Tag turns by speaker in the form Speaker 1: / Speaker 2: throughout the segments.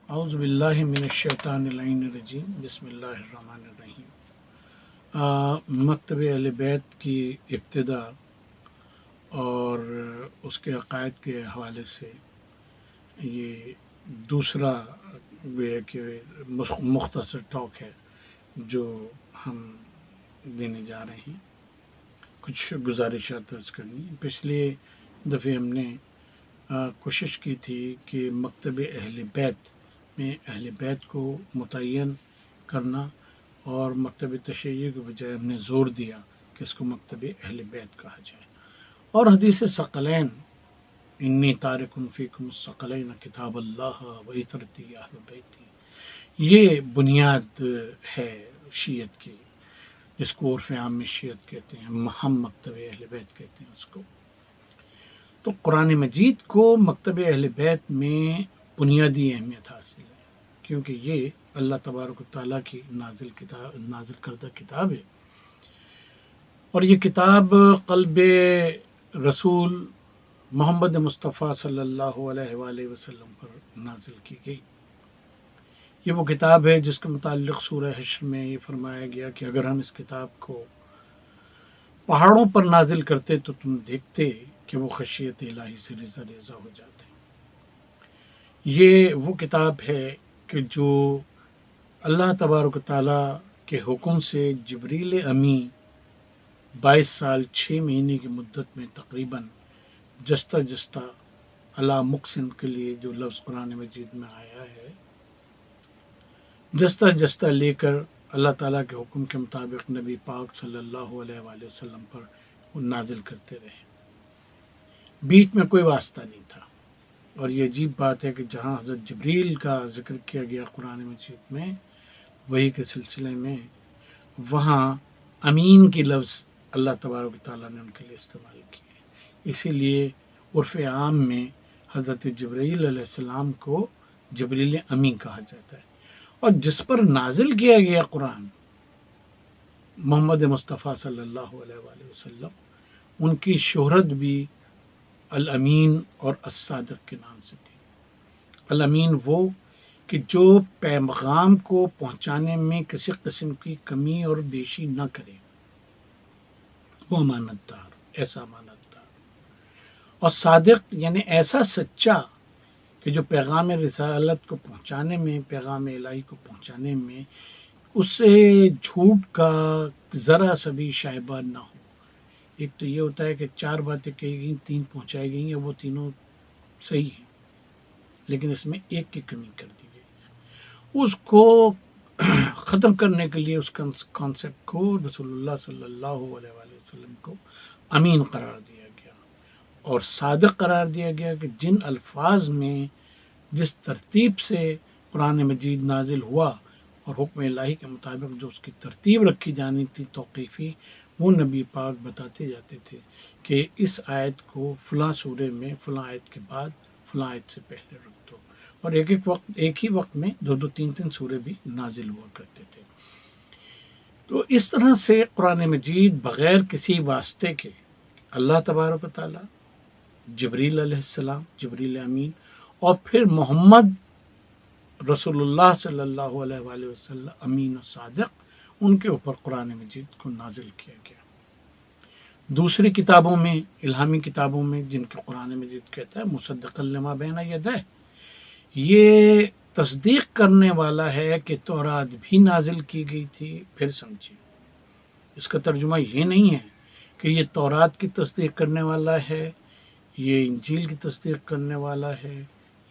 Speaker 1: اعوذ باللہ من الشیطان اللعین الرجیم بسم اللہ الرحمن الرحیم۔ مکتب اہل بیت کی ابتدا اور اس کے عقائد کے حوالے سے یہ دوسرا کہ مختصر ٹاک ہے جو ہم دینے جا رہے ہیں۔ کچھ گزارشات درج کرنی ہے۔ پچھلے دفعے ہم نے کوشش کی تھی کہ مکتب اہل بیت میں اہل بیت کو متعین کرنا، اور مکتب تشیع کے بجائے ہم نے زور دیا کہ اس کو مکتب اہل بیت کہا جائے۔ اور حدیث ثقلین انی تارک فیکم الثقلین کتاب اللہ و عطرتی اہل بیتی، یہ بنیاد ہے شیعت کی، جس کو عرف عام میں شیعت کہتے ہیں، ہم مکتب اہل بیت کہتے ہیں اس کو۔ تو قرآن مجید کو مکتب اہل بیت میں بنیادی اہمیت حاصل ہے، کیونکہ یہ اللہ تبارک و تعالیٰ کی نازل کردہ کتاب ہے، اور یہ کتاب قلب رسول محمد مصطفیٰ صلی اللہ علیہ وآلہ وسلم پر نازل کی گئی۔ یہ وہ کتاب ہے جس کے متعلق سورہ حشر میں یہ فرمایا گیا کہ اگر ہم اس کتاب کو پہاڑوں پر نازل کرتے تو تم دیکھتے کہ وہ خشیت الہی سے ریزہ ریزہ ہو جاتے۔ یہ وہ کتاب ہے کہ جو اللہ تبارک و تعالیٰ کے حکم سے جبریل امی 22 سال 6 مہینے کی مدت میں تقریباً جستہ جستہ اللہ مقسم کے لیے جو لفظ قرآن مجید میں آیا ہے، جستہ جستہ لے کر اللہ تعالیٰ کے حکم کے مطابق نبی پاک صلی اللہ علیہ وآلہ وسلم پر وہ نازل کرتے رہے، بیچ میں کوئی واسطہ نہیں تھا۔ اور یہ عجیب بات ہے کہ جہاں حضرت جبریل کا ذکر کیا گیا قرآن مجید میں وحی کے سلسلے میں، وہاں امین کی لفظ اللہ تبارک و تعالیٰ نے ان کے لیے استعمال کیے، اسی لیے عرف عام میں حضرت جبریل علیہ السلام کو جبریل امین کہا جاتا ہے۔ اور جس پر نازل کیا گیا قرآن محمد مصطفیٰ صلی اللہ علیہ وآلہ وسلم، ان کی شہرت بھی الامین اور الصادق کے نام سے تھی۔ الامین وہ کہ جو پیغام کو پہنچانے میں کسی قسم کی کمی اور بیشی نہ کرے، وہ امانت دار، ایسا امانت دار۔ اور صادق یعنی ایسا سچا کہ جو پیغام رسالت کو پہنچانے میں، پیغام الہی کو پہنچانے میں اس سے جھوٹ کا ذرا سا بھی شائبہ نہ ہو۔ ایک تو یہ ہوتا ہے کہ 4 باتیں کہی گئیں، 3 پہنچائی گئی ہیں، وہ تینوں صحیح ہیں، لیکن اس میں ایک کی کمی کر دی گئی ہے۔ اس کو ختم کرنے کے لیے اس کانسیپٹ کو رسول اللہ صلی اللہ علیہ وآلہ وسلم کو امین قرار دیا گیا، اور صادق قرار دیا گیا کہ جن الفاظ میں جس ترتیب سے قرآن مجید نازل ہوا اور حکم الہی کے مطابق جو اس کی ترتیب رکھی جانی تھی توقیفی، وہ نبی پاک بتاتے جاتے تھے کہ اس آیت کو فلاں سورے میں فلاں آیت کے بعد فلاں آیت سے پہلے رکھ دو، اور ایک ہی وقت میں 2 3 سورے بھی نازل ہوا کرتے تھے۔ تو اس طرح سے قرآن مجید بغیر کسی واسطے کے اللہ تبارک و تعالیٰ، جبریل علیہ السلام، جبریل امین، اور پھر محمد رسول اللہ صلی اللہ علیہ وآلہ وسلم امین و صادق، ان کے اوپر قرآن مجید کو نازل کیا گیا۔ دوسری کتابوں میں، الہامی کتابوں میں، جن کے قرآن مجید کہتا ہے مصدقا لما بین یدیہ، یہ تصدیق کرنے والا ہے کہ تورات بھی نازل کی گئی تھی۔ پھر سمجھیے، اس کا ترجمہ یہ نہیں ہے کہ یہ تورات کی تصدیق کرنے والا ہے، یہ انجیل کی تصدیق کرنے والا ہے،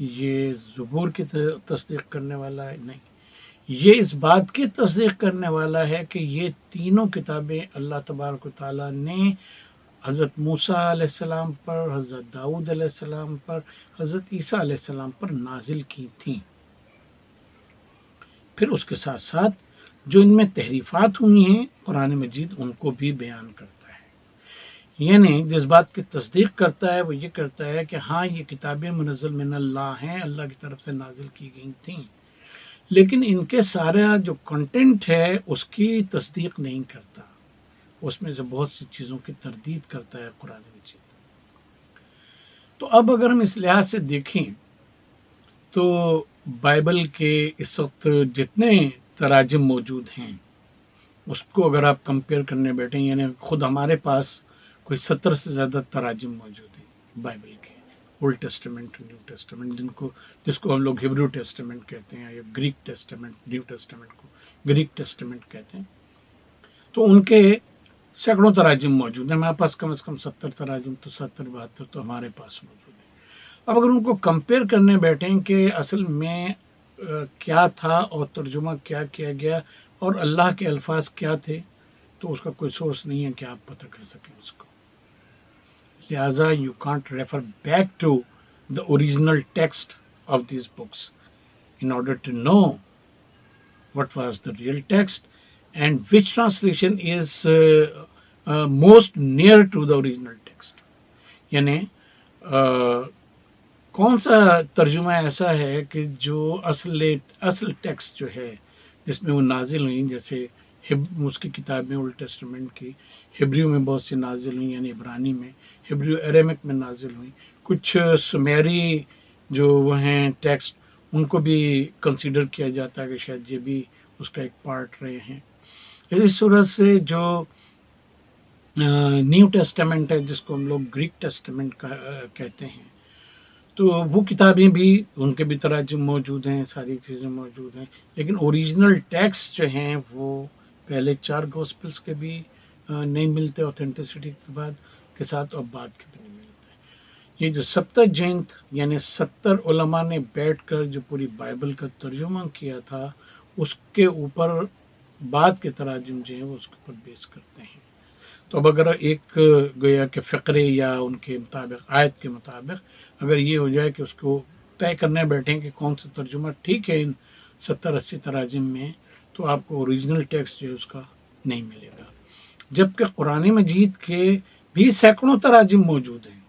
Speaker 1: یہ زبور کی تصدیق کرنے والا ہے، نہیں، یہ اس بات کی تصدیق کرنے والا ہے کہ یہ تینوں کتابیں اللہ تبارک و تعالیٰ نے حضرت موسیٰ علیہ السلام پر، حضرت داؤد علیہ السلام پر، حضرت عیسیٰ علیہ السلام پر نازل کی تھیں۔ پھر اس کے ساتھ ساتھ جو ان میں تحریفات ہوئی ہیں قرآن مجید ان کو بھی بیان کرتا ہے، یعنی جس بات کی تصدیق کرتا ہے وہ یہ کرتا ہے کہ ہاں یہ کتابیں منزل من اللہ ہیں، اللہ کی طرف سے نازل کی گئی تھیں، لیکن ان کے سارا جو کنٹینٹ ہے اس کی تصدیق نہیں کرتا، اس میں سے بہت سی چیزوں کی تردید کرتا ہے قرآن مجید۔ تو اب اگر ہم اس لحاظ سے دیکھیں تو بائبل کے اس وقت جتنے تراجم موجود ہیں اس کو اگر آپ کمپیئر کرنے بیٹھیں، یعنی خود ہمارے پاس کوئی 70 سے زیادہ تراجم موجود ہیں بائبل کے، اولڈ ٹیسٹمنٹ، نیو ٹیسٹمنٹ، جس کو ہم لوگ ہیبریو ٹیسٹمنٹ کہتے ہیں، یا گریک ٹیسٹمنٹ، نیو ٹیسٹمنٹ کو گریک ٹیسٹمنٹ کہتے ہیں، تو ان کے سینکڑوں تراجم موجود ہیں. ہمارے پاس کم از کم 70 تراجم، تو 70-72 تو ہمارے پاس موجود ہیں. اب اگر ان کو کمپیئر کرنے بیٹھیں کہ اصل میں کیا تھا اور ترجمہ کیا کیا گیا اور اللہ کے الفاظ کیا تھے، تو اس کا کوئی سورس نہیں ہے کہ آپ پتہ کر سکیں اس کو. لہٰذا you can't refer back to the original text of these books in order to know what was the real text and which translation is most near to the original text. یعنی کون سا ترجمہ ایسا ہے کہ جو اصل ٹیکسٹ جو ہے جس میں وہ نازل ہوئیں، جیسے اس کی کتاب میں اولڈ ٹیسٹمنٹ کی ہبریو میں بہت سی نازل ہوئیں، یعنی عبرانی میں، ہبریو اریمک میں نازل ہوئیں، کچھ سمیری جو وہ ہیں ٹیکسٹ ان کو بھی کنسیڈر کیا جاتا ہے کہ شاید یہ بھی اس کا ایک پارٹ رہے ہیں. اسی صورت سے جو نیو ٹیسٹمنٹ ہے جس کو ہم لوگ گریک ٹیسٹمنٹ کہتے ہیں، تو وہ کتابیں بھی ان کے بھی تراجم موجود ہیں، ساری چیزیں موجود ہیں، لیکن اوریجنل ٹیکسٹ جو ہیں وہ پہلے 4 گوسپلس کے بھی نہیں ملتے اوتھینٹسٹی کے ساتھ، اور بعد کے بھی نہیں ملتے. یہ جو 70 یعنی 70 علماء نے بیٹھ کر جو پوری بائبل کا ترجمہ کیا تھا، اس کے اوپر بعد کے تراجم جو ہیں وہ اس کے اوپر بیس کرتے ہیں. تو اب اگر ایک گویا کہ فقرے یا ان کے مطابق، آیت کے مطابق اگر یہ ہو جائے کہ اس کو طے کرنے بیٹھیں کہ کون سا ترجمہ ٹھیک ہے ان 70-80 تراجم میں، تو آپ کو اوریجنل ٹیکسٹ جو ہے اس کا نہیں ملے گا. جبکہ قرآن مجید کے بھی سینکڑوں تراجم موجود ہیں.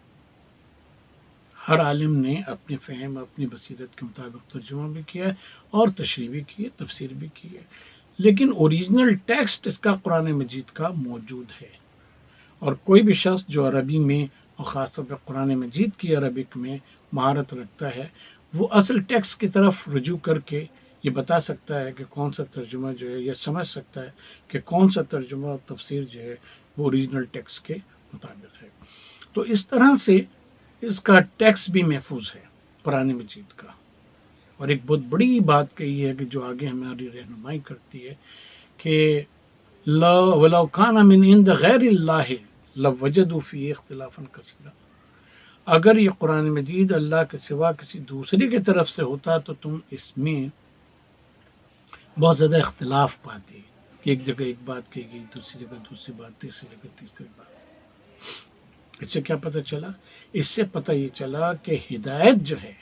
Speaker 1: ہر عالم نے اپنے فہم، اپنی بصیرت کے مطابق ترجمہ بھی کیا ہے اور تشریح بھی کی ہے، تفسیر بھی کی ہے، لیکن اوریجنل ٹیکسٹ اس کا قرآن مجید کا موجود ہے. اور کوئی بھی شخص جو عربی میں اور خاص طور پہ قرآن مجید کی عربک میں مہارت رکھتا ہے، وہ اصل ٹیکسٹ کی طرف رجوع کر کے یہ بتا سکتا ہے کہ کون سا ترجمہ جو ہے، یہ سمجھ سکتا ہے کہ کون سا ترجمہ اور تفسیر جو ہے وہ اوریجنل ٹیکسٹ کے مطابق ہے. تو اس طرح سے اس کا ٹیکسٹ بھی محفوظ ہے قرآن مجید کا. اور ایک بہت بڑی بات کہی ہے کہ جو آگے ہماری رہنمائی کرتی ہے کہ وَلَوْ كَانَ مِنْ عِنْدِ غَيْرِ اللَّهِ لَوَجَدُوا فِيهِ اخْتِلَافًا كَثِيرًا. اگر یہ قرآن مجید اللہ کے سوا کسی دوسرے کی طرف سے ہوتا تو تم اس میں بہت زیادہ اختلاف پاتے کہ ایک جگہ ایک بات کہی گئی، دوسری جگہ دوسری بات، تیسری جگہ تیسری بات. اس سے کیا پتہ چلا؟ اس سے پتہ یہ چلا کہ ہدایت جو ہے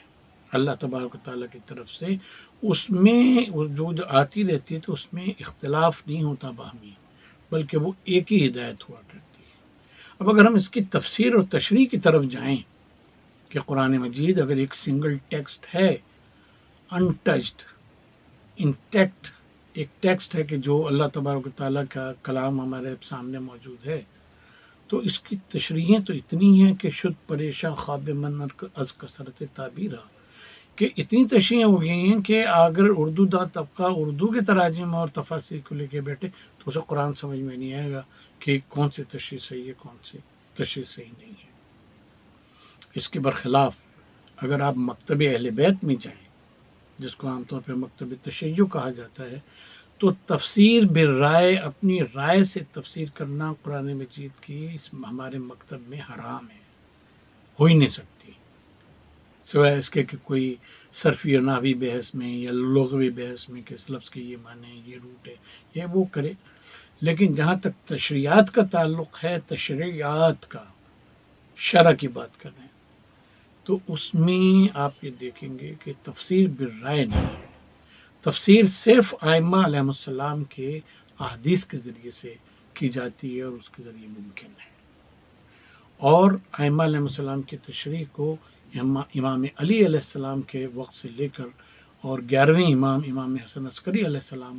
Speaker 1: اللہ تبارک و تعالیٰ کی طرف سے، اس میں جو آتی رہتی ہے تو اس میں اختلاف نہیں ہوتا باہمی، بلکہ وہ ایک ہی ہدایت ہوا کرتی ہے. اب اگر ہم اس کی تفسیر اور تشریح کی طرف جائیں کہ قرآن مجید اگر ایک سنگل ٹیکسٹ ہے، انٹچڈ، انٹیکٹ ایک ٹیکسٹ ہے کہ جو اللہ تبارک و تعالیٰ کا کلام ہمارے سامنے موجود ہے، تو اس کی تشریحیں تو اتنی ہیں کہ شد پریشاں خواب من از کثرت تعبیرہ، کہ اتنی تشریحیں ہو گئی ہیں کہ اگر اردو داں طبقہ اردو کے تراجم اور تفاسیر کو لے کے بیٹھے تو اسے قرآن سمجھ میں نہیں آئے گا کہ کون سی تشریح صحیح ہے، کون سی تشریح صحیح نہیں ہے. اس کے برخلاف اگر آپ مکتب اہل بیت میں جائیں، جس کو عام طور پہ مکتب تشیع کہا جاتا ہے، تو تفسیر بالرائے، اپنی رائے سے تفسیر کرنا قرآن مجید کی ہمارے مکتب میں حرام ہے، ہو ہی نہیں سکتی، سوائے اس کے کہ کوئی صرفی اور نحوی بحث میں یا لغوی بحث میں کہ اس لفظ کے یہ معنی ہے، یہ روٹ ہے، یہ وہ کرے. لیکن جہاں تک تشریعات کا تعلق ہے، تشریعات کا، شرع کی بات کر رہے ہیں، تو اس میں آپ یہ دیکھیں گے کہ تفسیر بالرائے نہیں ہے. تفسیر صرف ائمہ علیہ السلام کے احادیث کے ذریعے سے کی جاتی ہے اور اس کے ذریعے ممکن ہے. اور ائمہ علیہ السلام کی تشریح کو امام علی علیہ السلام کے وقت سے لے کر اور 11ویں امام حسن عسکری علیہ السلام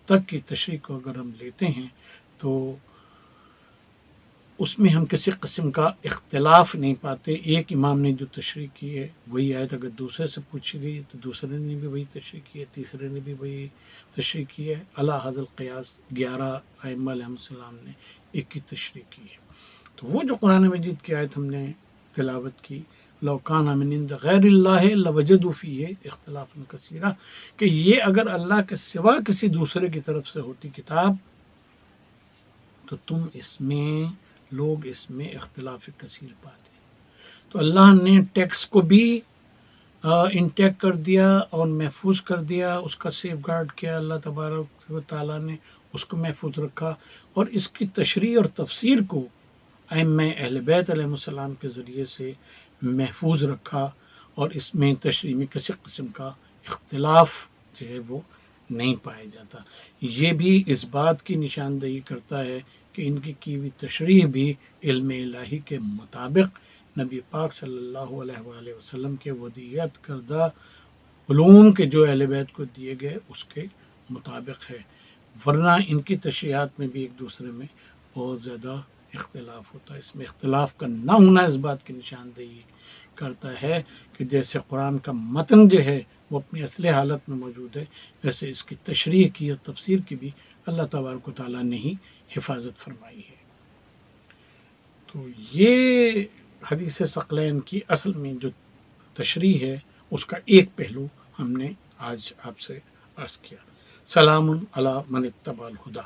Speaker 1: تک کی تشریح کو اگر ہم لیتے ہیں تو اس میں ہم کسی قسم کا اختلاف نہیں پاتے. ایک امام نے جو تشریح کی ہے وہی آیت اگر دوسرے سے پوچھی گئی تو دوسرے نے بھی وہی تشریح کی ہے, تیسرے نے بھی وہی تشریح کی ہے. علی ھذا القیاس 11 ائمہ علیہ السلام نے ایک کی تشریح کی ہے. تو وہ جو قرآن مجید کی آیت ہم نے تلاوت کی, لو کان من عند غیر اللہ لوجدوا فیہ اختلافا کثیرا, کہ یہ اگر اللہ کے سوا کسی دوسرے کی طرف سے ہوتی کتاب تو تم لوگ اس میں اختلاف کثیر پاتے. تو اللہ نے ٹیکسٹ کو بھی انٹیک کر دیا اور محفوظ کر دیا, اس کا سیف گارڈ کیا اللہ تبارک و تعالیٰ نے, اس کو محفوظ رکھا, اور اس کی تشریح اور تفسیر کو ائمہ اہل بیت علیہ السلام کے ذریعے سے محفوظ رکھا, اور اس میں تشریح میں کسی قسم کا اختلاف جو ہے وہ نہیں پایا جاتا. یہ بھی اس بات کی نشاندہی کرتا ہے کہ ان کی ہوئی تشریح بھی علم الہی کے مطابق نبی پاک صلی اللہ علیہ وآلہ وسلم کے ودیعت کردہ علوم کے جو اہل بیت کو دیے گئے اس کے مطابق ہے, ورنہ ان کی تشریحات میں بھی ایک دوسرے میں بہت زیادہ اختلاف ہوتا ہے. اس میں اختلاف کا نہ ہونا اس بات کی نشاندہی کرتا ہے کہ جیسے قرآن کا متن جو ہے وہ اپنی اصل حالت میں موجود ہے, ویسے اس کی تشریح کی اور تفسیر کی بھی اللہ تبارک و تعالیٰ نے ہی حفاظت فرمائی ہے. تو یہ حدیث ثقلین کی اصل میں جو تشریح ہے اس کا ایک پہلو ہم نے آج آپ سے عرض کیا. سلام علی من اتبع الہدی.